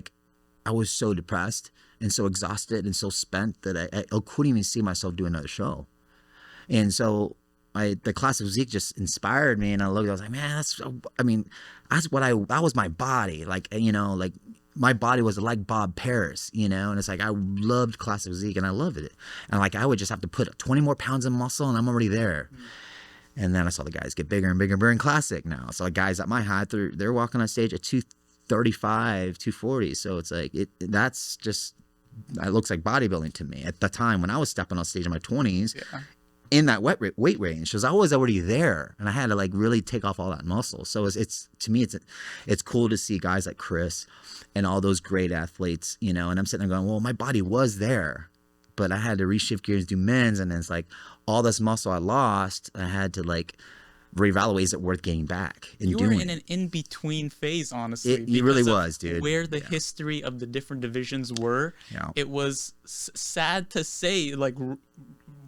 so depressed and so exhausted and so spent that I couldn't even see myself doing another show. And so the classic physique just inspired me, and I was like, man, that was my body. Like, you know, like my body was like Bob Paris, you know, and it's like, I loved classic physique and I loved it. And like, I would just have to put 20 more pounds of muscle and I'm already there. And then I saw the guys get bigger and bigger and bigger in classic now. So guys at my height, they're walking on stage at 235, 240. So it's like, it looks like bodybuilding to me. At the time when I was stepping on stage in my 20s, Yeah. in that weight range, because I was already there, and I had to like really take off all that muscle. So it's to me, it's cool to see guys like Chris and all those great athletes, you know. And I'm sitting there going, well, my body was there, but I had to reshift gears, do men's, and then it's like all this muscle I lost, I had to like reevaluate, is it worth getting back and You doing were in an in-between phase, honestly. It really because of was, dude. Where the history of the different divisions were, Yeah. it was sad to say, like,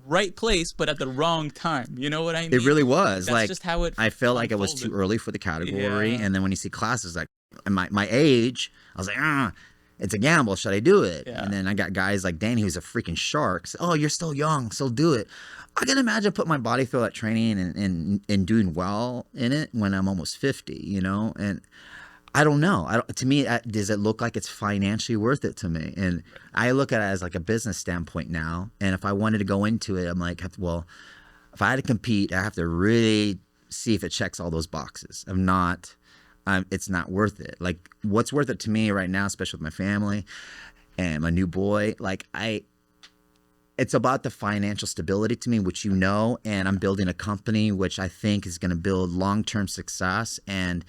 right place, but at the wrong time. You know what I mean? It really was. That's like, just how it I felt like it was too unfolded. early for the category. Yeah. And then when you see classes like my age, I was like, it's a gamble. Should I do it? Yeah. And then I got guys like Danny, who's a freaking shark. Say, oh, you're still young, so do it. I can imagine putting my body through that training and doing well in it when I'm almost 50, you know? And I don't know. To me, does it look like it's financially worth it to me? And I look at it as like a business standpoint now. And if I wanted to go into it, I'm like, well, if I had to compete, I have to really see if it checks all those boxes. If not, it's not worth it. Like, what's worth it to me right now, especially with my family and my new boy, like it's about the financial stability to me, which you know, and I'm building a company which I think is going to build long-term success and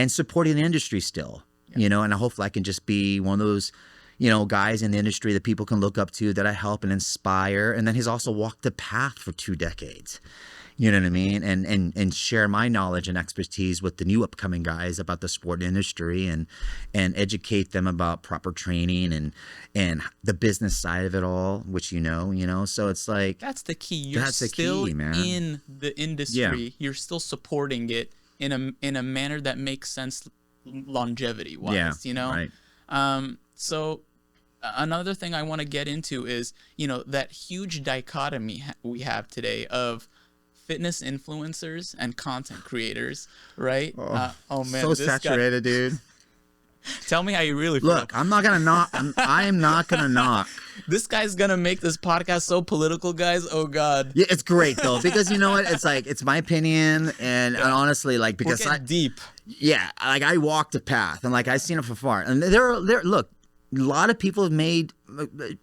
supporting the industry still, you know, and hopefully I can just be one of those, you know, guys in the industry that people can look up to, that I help and inspire. And then he's also walked the path for 2 decades. You know what I mean? And share my knowledge and expertise with the new upcoming guys about the sport industry, and educate them about proper training and the business side of it all, which you know. So it's like, That's the key. You're that's the still key, man. in the industry. Yeah. You're still supporting it in a manner that makes sense longevity wise, Yeah, you know? right. So another thing I want to get into is, you know, that huge dichotomy we have today of fitness influencers and content creators, right? Oh man, so this guy- saturated, dude. Tell me how you really feel. Look, I'm not gonna knock. I am not gonna knock. This guy's gonna make this podcast so political, guys. Oh God. Yeah, it's great though, because you know what? It's like, it's my opinion, and honestly, like, We'll because get deep. yeah, like I walked a path, and like I seen it from far, and there look, a lot of people have made,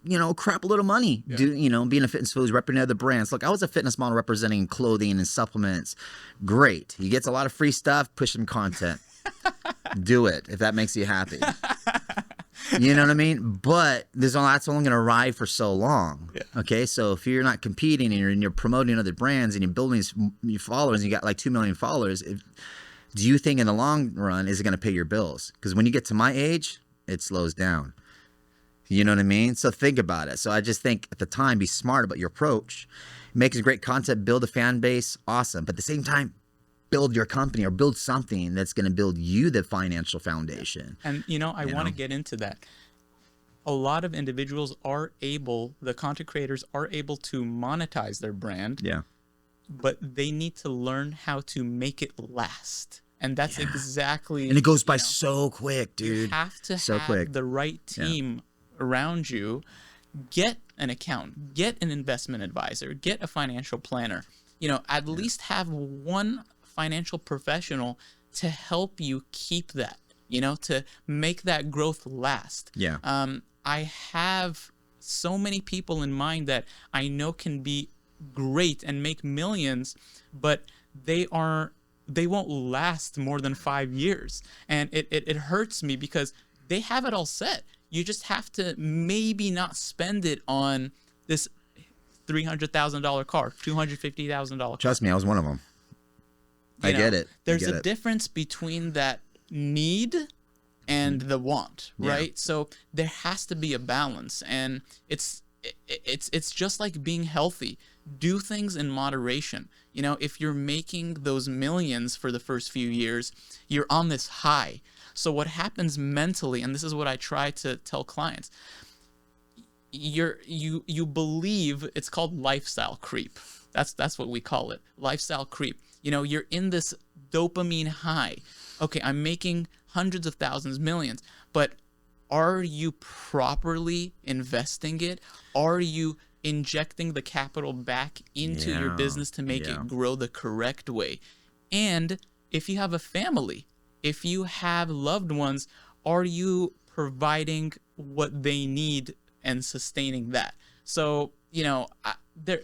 you know, crap little money, being a fitness food, representing other brands. Look, I was a fitness model representing clothing and supplements. Great. He gets a lot of free stuff, push some content. Do it if that makes you happy. You know what I mean? But that's only going to ride for so long. Yeah. Okay, so if you're not competing and you're promoting other brands and you're building your followers, and you got like 2 million followers, do you think in the long run is it going to pay your bills? Because when you get to my age, it slows down. You know what I mean? So think about it. So I just think at the time, be smart about your approach. Make great content, build a fan base, awesome. But at the same time, build your company or build something that's going to build you the financial foundation. And, I want to get into that. A lot of individuals the content creators are able to monetize their brand. Yeah. But they need to learn how to make it last. And that's exactly. And it goes by so quick, dude. You have to have the right team around you. Get an accountant, get an investment advisor, get a financial planner. At least have one financial professional to help you keep that, to make that growth last. Yeah. I have so many people in mind that I know can be great and make millions, but they won't last more than 5 years. And it hurts me because they have it all set. You just have to maybe not spend it on this $300,000 car, $250,000 car. Trust me, I was one of them. I get it. There's a difference between that need and the want, right? Yeah. So there has to be a balance, and it's just like being healthy. Do things in moderation. If you're making those millions for the first few years, you're on this high. So what happens mentally, and this is what I try to tell clients, you believe it's called lifestyle creep. That's what we call it, lifestyle creep. You're in this dopamine high. Okay, I'm making hundreds of thousands, millions, but are you properly investing it? Are you injecting the capital back into your business to make it grow the correct way? And if you have a family, if you have loved ones, are you providing what they need and sustaining that? So, the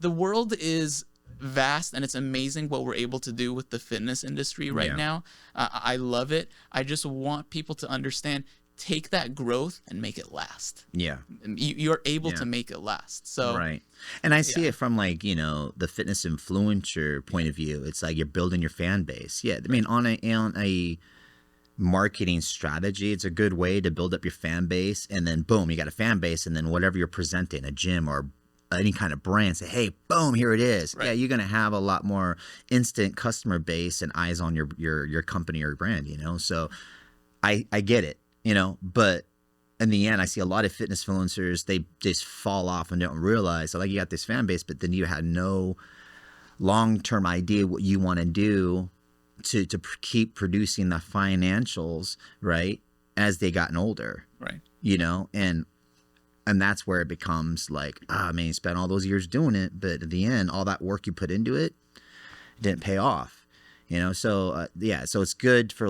world is vast, and it's amazing what we're able to do with the fitness industry right now. I love it. I just want people to understand, take that growth and make it last. Yeah. You're able to make it last. So right. And I see it from the fitness influencer point of view. It's like you're building your fan base. Yeah. I mean, on a marketing strategy, it's a good way to build up your fan base, and then boom, you got a fan base, and then whatever you're presenting, a gym or any kind of brand, say, hey, boom, here it is. Right. Yeah, you're going to have a lot more instant customer base and eyes on your company or brand, So I get it, but in the end, I see a lot of fitness influencers, they just fall off and don't realize, you got this fan base, but then you had no long-term idea what you want to do to keep producing the financials, right, as they gotten older. Right. And that's where it becomes you spent all those years doing it, but at the end, all that work you put into it didn't pay off, So, so it's good for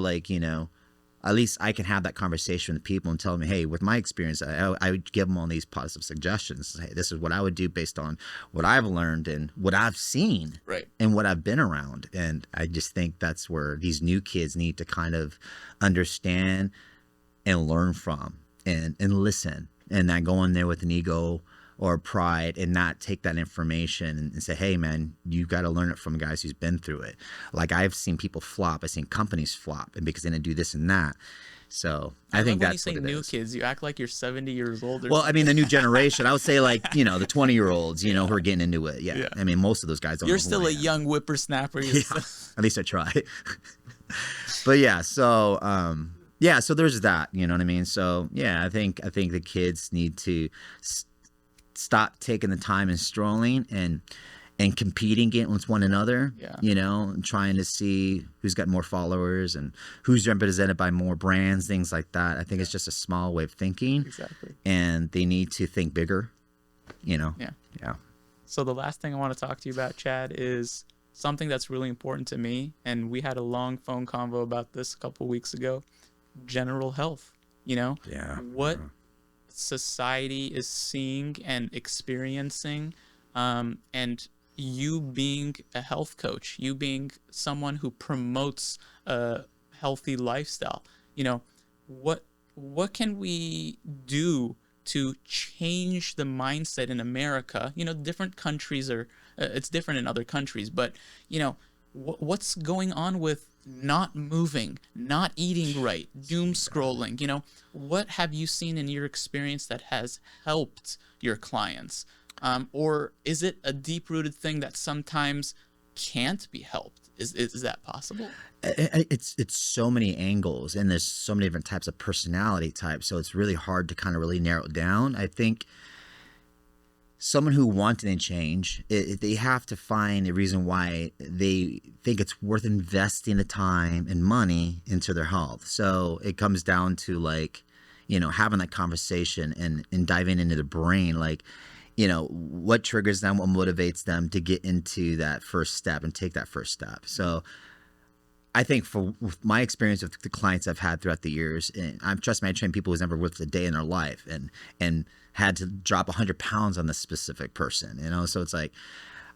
at least I can have that conversation with people and tell them, hey, with my experience, I would give them all these positive suggestions. Hey, this is what I would do based on what I've learned and what I've seen, right, and what I've been around. And I just think that's where these new kids need to kind of understand and learn from and listen. And not go in there with an ego or pride and not take that information and say, hey, man, you got to learn it from guys who's been through it. I've seen people flop. I've seen companies flop, and because they didn't do this and that. So I think that's what it is. When you say new kids, you act like you're 70 years old. Well, I mean, the new generation. I would say the 20-year-olds, who are getting into it. Yeah. I mean, most of those guys don't know. You're still a young whippersnapper. Yeah. At least I try. But yeah, so so there's that, you know what I mean? So I think the kids need to stop taking the time and strolling and competing against one another, and trying to see who's got more followers and who's represented by more brands, things like that. I think it's just a small way of thinking. Exactly. And they need to think bigger, Yeah. So the last thing I want to talk to you about, Chad, is something that's really important to me. And we had a long phone convo about this a couple weeks ago. General health, what society is seeing and experiencing, and you being a health coach, you being someone who promotes a healthy lifestyle, what can we do to change the mindset in America? Different countries it's different in other countries, but what's going on with not moving, not eating right, doom scrolling? You know, what have you seen in your experience that has helped your clients? Or is it a deep-rooted thing that sometimes can't be helped? Is that possible? It's so many angles, and there's so many different types of personality types, so it's really hard to kind of really narrow it down. I think someone who wants to change, they have to find a reason why they think it's worth investing the time and money into their health. So it comes down to like, having that conversation and diving into the brain, like, what triggers them, what motivates them to get into that first step and take that first step. So I think with my experience with the clients I've had throughout the years, and trust me, I train people who's never worked a day in their life and had to drop 100 pounds on this specific person, So it's like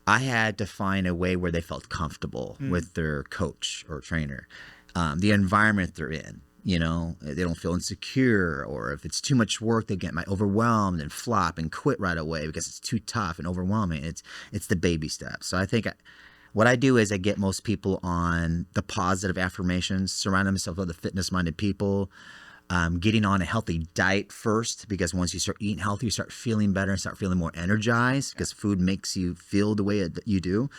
I had to find a way where they felt comfortable with their coach or trainer, the environment they're in. They don't feel insecure, or if it's too much work, they get overwhelmed and flop and quit right away because it's too tough and overwhelming. It's the baby steps. So I think what I do is I get most people on the positive affirmations, surround themselves with other fitness-minded people, getting on a healthy diet first, because once you start eating healthy, you start feeling better and start feeling more energized because food makes you feel the way that you do.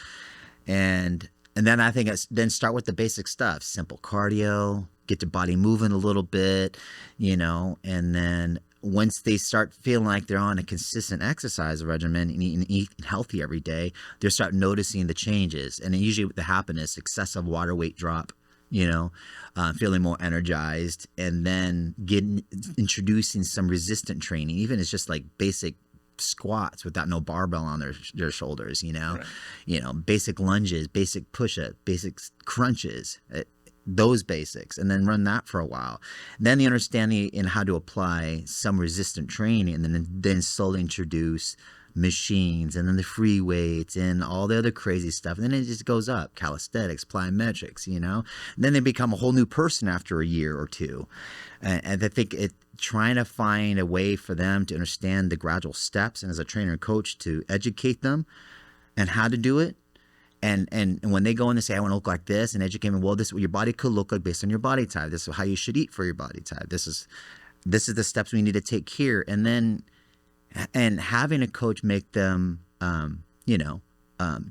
And then I think then start with the basic stuff, simple cardio, get your body moving a little bit, and then once they start feeling like they're on a consistent exercise regimen and eating healthy every day, they start noticing the changes. And usually what happens is excessive water weight drop, feeling more energized, and then introducing some resistant training, even it's just like basic squats without no barbell on their shoulders, right. Basic lunges, basic push-ups, basic crunches, those basics, and then run that for a while. Then the understanding in how to apply some resistant training, and then slowly introduce machines, and then the free weights and all the other crazy stuff. And then it just goes up, calisthenics, plyometrics, And then they become a whole new person after a year or two. And I think trying to find a way for them to understand the gradual steps, and as a trainer and coach to educate them and how to do it. And when they go in and say, I want to look like this, and educate them, well, this is what your body could look like based on your body type. This is how you should eat for your body type. This is the steps we need to take here. And having a coach make them,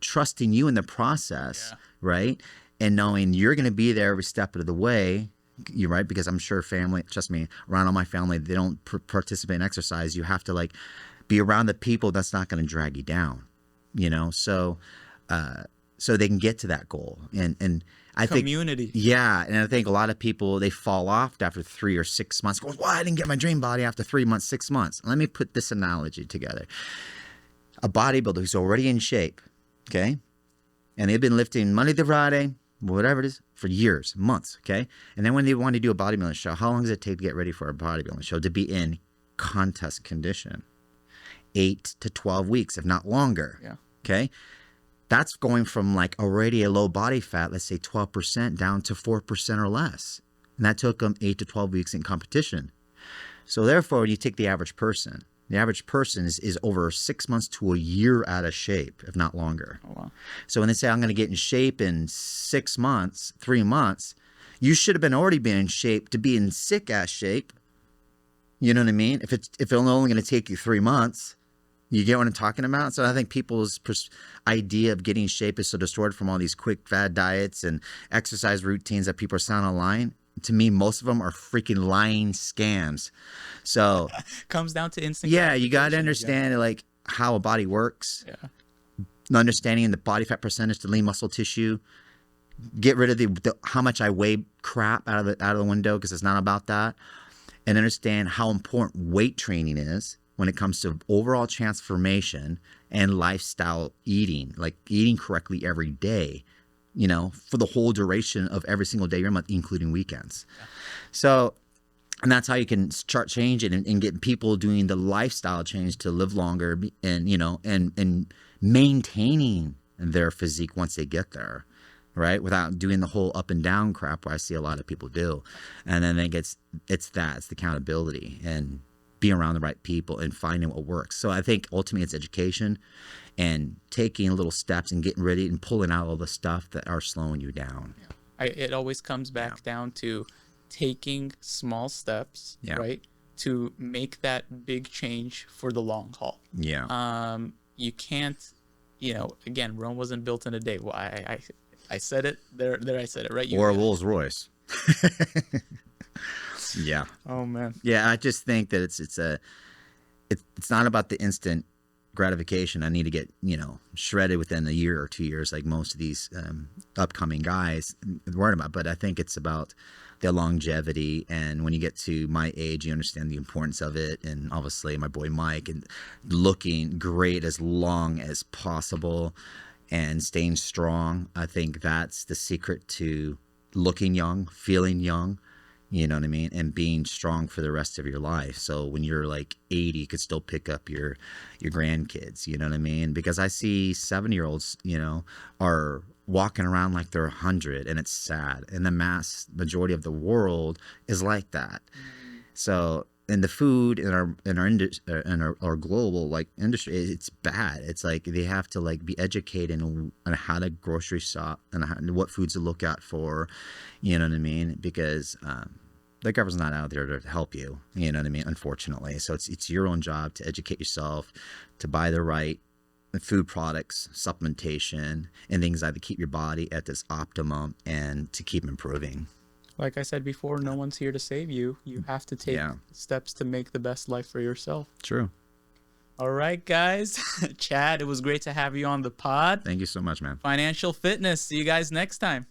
trusting you in the process, yeah. Right? And knowing you're going to be there every step of the way. You're right, because I'm sure family, trust me, around all my family, they don't participate in exercise. You have to be around the people that's not going to drag you down, so they can get to that goal. And I think community. Yeah. And I think a lot of people, they fall off after 3 or 6 months, going, well, I didn't get my dream body after 3 months, 6 months. Let me put this analogy together. A bodybuilder who's already in shape, okay? And they've been lifting Monday to Friday, whatever it is, for years, months, okay? And then when they want to do a bodybuilding show, how long does it take to get ready for a bodybuilding show to be in contest condition? 8 to 12 weeks, if not longer. Yeah. Okay? That's going from already a low body fat, let's say 12%, down to 4% or less. And that took them 8 to 12 weeks in competition. So therefore, when you take the average person is over 6 months to a year out of shape, if not longer. Oh, wow. So when they say, I'm going to get in shape in 6 months, 3 months, you should have already been in shape to be in sick-ass shape. You know what I mean? If it's only going to take you 3 months, you get what I'm talking about? So I think people's idea of getting in shape is so distorted from all these quick fad diets and exercise routines that people are selling online. To me, most of them are freaking lying scams. So comes down to instinct. Yeah, you got to understand how a body works. Yeah. Understanding the body fat percentage to lean muscle tissue. Get rid of the how much I weigh crap out of the window, because it's not about that. And understand how important weight training is when it comes to overall transformation and lifestyle eating, like eating correctly every day, for the whole duration of every single day of your month, including weekends. Yeah. So, and that's how you can start changing and get people doing the lifestyle change to live longer and, and maintaining their physique once they get there, right? Without doing the whole up and down crap where I see a lot of people do. And then it's the accountability and be around the right people and finding what works. So I think ultimately it's education and taking little steps and getting ready and pulling out all the stuff that are slowing you down. It always comes back down to taking small steps, right, to make that big change for the long haul. You can't, again, Rome wasn't built in a day. Well, I said it there. I said it, right? Or a Rolls Royce. Oh man. Yeah, I just think that it's not about the instant gratification. I need to get shredded within a year or 2 years, like most of these upcoming guys worried about. But I think it's about the longevity, and when you get to my age, you understand the importance of it. And obviously, my boy Mike, and looking great as long as possible and staying strong. I think that's the secret to looking young, feeling young. You know what I mean? And being strong for the rest of your life. So when you're like 80, you could still pick up your grandkids. You know what I mean? Because I see 7-year-olds, are walking around like they're 100, and it's sad. And the mass majority of the world is like that. So in the food in our global like industry, it's bad. It's like they have to like be educated on how to grocery shop and what foods to look out for. You know what I mean? Because the government's not out there to help you. You know what I mean? Unfortunately, so it's your own job to educate yourself, to buy the right food products, supplementation, and things like to keep your body at this optimum and to keep improving. Like I said before, no one's here to save you. You have to take steps to make the best life for yourself. True. All right, guys. Chad, it was great to have you on the pod. Thank you so much, man. Financial Fitness. See you guys next time.